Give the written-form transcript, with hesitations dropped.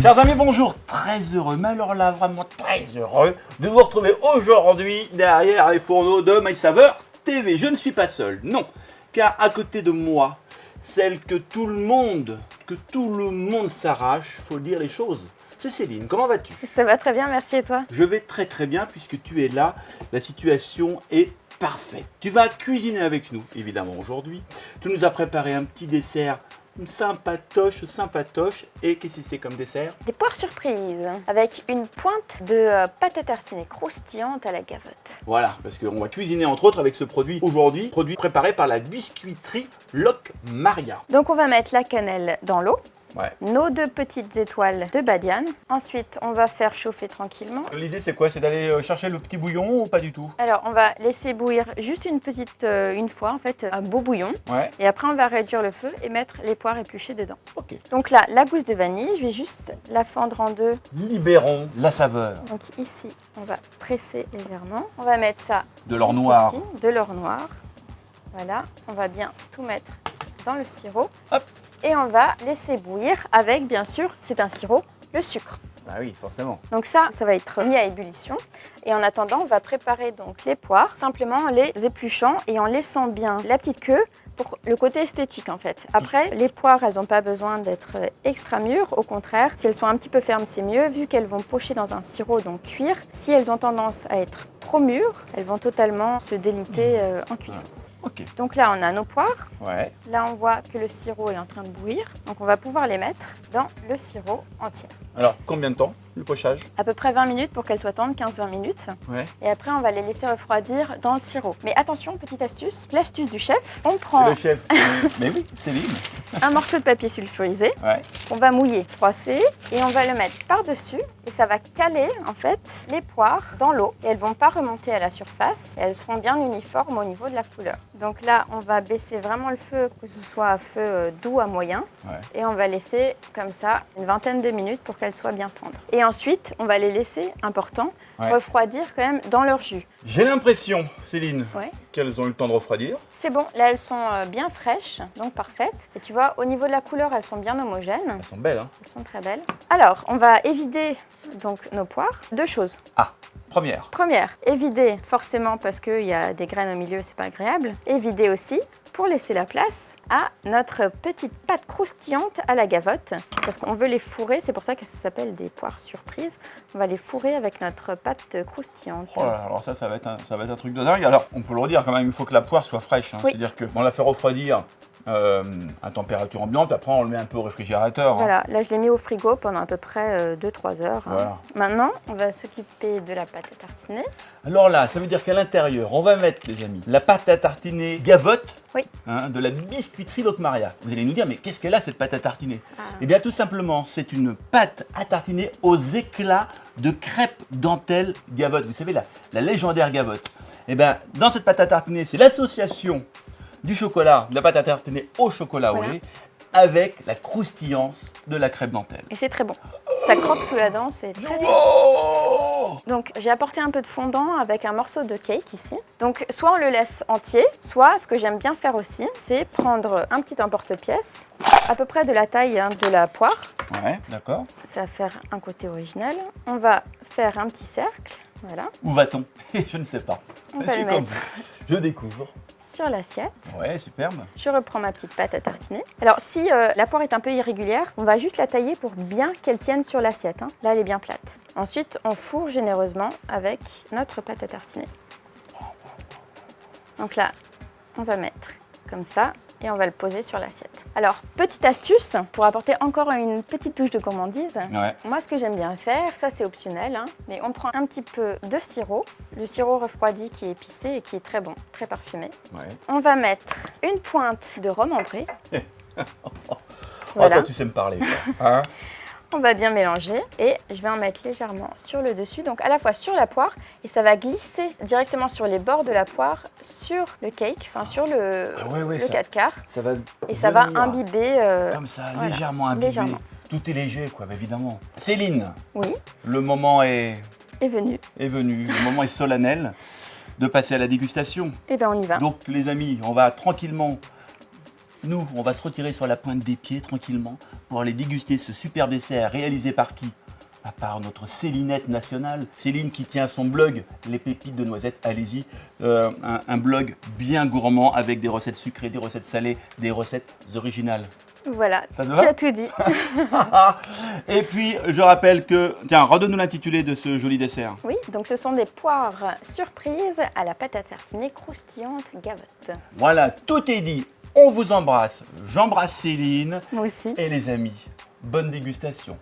Chers amis, bonjour, très heureux, mais alors là, vraiment très heureux de vous retrouver aujourd'hui derrière les fourneaux de MySaveur TV. Je ne suis pas seul, non, car à côté de moi, celle que tout le monde s'arrache, faut dire les choses, c'est Céline. Comment vas-tu? Ça va très bien, merci, et toi? Je vais très très bien puisque tu es là, la situation est parfaite. Tu vas cuisiner avec nous, évidemment, aujourd'hui. Tu nous as préparé un petit dessert sympatoche. Et qu'est-ce que c'est comme dessert? Des poires surprises, avec une pointe de pâte à tartiner croustillante à la gavotte. Voilà, parce qu'on va cuisiner entre autres avec ce produit aujourd'hui, produit préparé par la biscuiterie Loc Maria. Donc on va mettre la cannelle dans l'eau, Ouais. nos 2 petites étoiles de badiane. Ensuite, on va faire chauffer tranquillement. L'idée c'est quoi? C'est d'aller chercher le petit bouillon ou pas du tout? Alors on va laisser bouillir juste une fois, en fait, un beau bouillon. Ouais. Et après on va réduire le feu et mettre les poires épluchées dedans. Ok. Donc là, la gousse de vanille, je vais juste la fendre en 2. Libérons la saveur. Donc ici, on va presser légèrement. On va mettre ça De l'or juste noir. ici, de l'or noir. Voilà, on va bien tout mettre dans le sirop. Hop. Et on va laisser bouillir avec, bien sûr, c'est un sirop, le sucre. Bah oui, forcément. Donc ça va être mis à ébullition. Et en attendant, on va préparer donc les poires, simplement en les épluchant et en laissant bien la petite queue pour le côté esthétique en fait. Après, les poires, elles n'ont pas besoin d'être extra mûres. Au contraire, si elles sont un petit peu fermes, c'est mieux vu qu'elles vont pocher dans un sirop, donc cuire. Si elles ont tendance à être trop mûres, elles vont totalement se déliter en cuisson. Ok. Donc là, on a nos poires. Ouais. Là, on voit que le sirop est en train de bouillir. Donc on va pouvoir les mettre dans le sirop entier. Alors, combien de temps le pochage? À peu près 20 minutes pour qu'elles soient tendres, 15-20 minutes. Ouais. Et après, on va les laisser refroidir dans le sirop. Mais attention, petite astuce, l'astuce du chef. On prend Le chef. Mais oui, Céline. un morceau de papier sulfurisé, Ouais. on va mouiller, froisser, et on va le mettre par-dessus. Et ça va caler, en fait, les poires dans l'eau. Et elles ne vont pas remonter à la surface. Et elles seront bien uniformes au niveau de la couleur. Donc là, on va baisser vraiment le feu, que ce soit à feu doux à moyen. Ouais. Et on va laisser comme ça une vingtaine de minutes pour qu'elles soient bien tendres. Et ensuite, on va les laisser, important, Ouais. refroidir quand même dans leur jus. J'ai l'impression, Céline, Ouais. qu'elles ont eu le temps de refroidir. C'est bon, là elles sont bien fraîches, donc parfaites. Et tu vois, au niveau de la couleur, elles sont bien homogènes. Elles sont belles, hein? Elles sont très belles. Alors, on va évider donc nos poires. 2 choses. Ah, première. Première, évider forcément parce qu'il y a des graines au milieu, c'est pas agréable. Évider aussi pour laisser la place à notre petite pâte croustillante à la gavotte. Parce qu'on veut les fourrer, c'est pour ça que ça s'appelle des poires surprises. On va les fourrer avec notre pâte croustillante. Oh là là, alors ça va être un truc de dingue. Alors, on peut le redire quand même, il faut que la poire soit fraîche. Hein. Oui. C'est-à-dire qu'on la fait refroidir à température ambiante, après on le met un peu au réfrigérateur. Hein. Voilà, là je l'ai mis au frigo pendant à peu près 2-3 heures. Hein. Voilà. Maintenant, on va s'occuper de la pâte à tartiner. Alors là, ça veut dire qu'à l'intérieur, on va mettre, les amis, la pâte à tartiner gavotte Oui. hein, de la biscuiterie Loc Maria. Vous allez nous dire, mais qu'est-ce qu'elle a cette pâte à tartiner? Ah. Eh bien, tout simplement, c'est une pâte à tartiner aux éclats de crêpe dentelle gavotte. Vous savez, la légendaire gavotte. Eh bien, dans cette pâte à tartiner, c'est l'association du chocolat, de la pâte à tartiner au chocolat au Voilà. lait, avec la croustillance de la crêpe dentelle. Et c'est très bon. Ça croque sous la dent, c'est très bien. Wow! Donc j'ai apporté un peu de fondant avec un morceau de cake ici. Donc soit on le laisse entier, soit ce que j'aime bien faire aussi, c'est prendre un petit emporte-pièce, à peu près de la taille de la poire. Ouais, d'accord. Ça va faire un côté original. On va faire un petit cercle, voilà, Où va-t-on? Je ne sais pas. On Je va suis le comme mettre. vous. Je découvre. sur l'assiette. Ouais, superbe. Je reprends ma petite pâte à tartiner. Alors si la poire est un peu irrégulière, on va juste la tailler pour bien qu'elle tienne sur l'assiette. Hein. Là, elle est bien plate. Ensuite, on fourre généreusement avec notre pâte à tartiner. Donc là, on va mettre comme ça et on va le poser sur l'assiette. Alors, petite astuce pour apporter encore une petite touche de gourmandise. Ouais. Moi, ce que j'aime bien faire, ça c'est optionnel, hein, mais on prend un petit peu de sirop, le sirop refroidi qui est épicé et qui est très bon, très parfumé. Ouais. On va mettre une pointe de rhum ambré. Oh, Voilà. toi, tu sais me parler, toi. Hein? On va bien mélanger et je vais en mettre légèrement sur le dessus, donc à la fois sur la poire et ça va glisser directement sur les bords de la poire, sur le cake, enfin sur le, Ah ouais, le ça- 4 quarts. Ça va Et ça va venir imbiber. comme ça, voilà, légèrement imbibé. légèrement. Tout est léger, quoi, bah, évidemment. Céline, Oui, le moment est venu. venu, le moment est solennel de passer à la dégustation. Et bien on y va. Donc, les amis, on va tranquillement Nous, on va se retirer sur la pointe des pieds tranquillement pour aller déguster ce super dessert réalisé par qui? À part notre Célinette nationale, Céline qui tient son blog Les Pépites de Noisettes, allez-y, un blog bien gourmand avec des recettes sucrées, des recettes salées, des recettes originales. Voilà, Ça te tu va? as tout dit. Et puis, je rappelle que, tiens, redonne-nous l'intitulé de ce joli dessert. Oui, donc ce sont des poires surprises à la pâte à tartiner croustillante gavotte. Voilà, tout est dit. On vous embrasse. J'embrasse Céline. Moi aussi. Et les amis, bonne dégustation.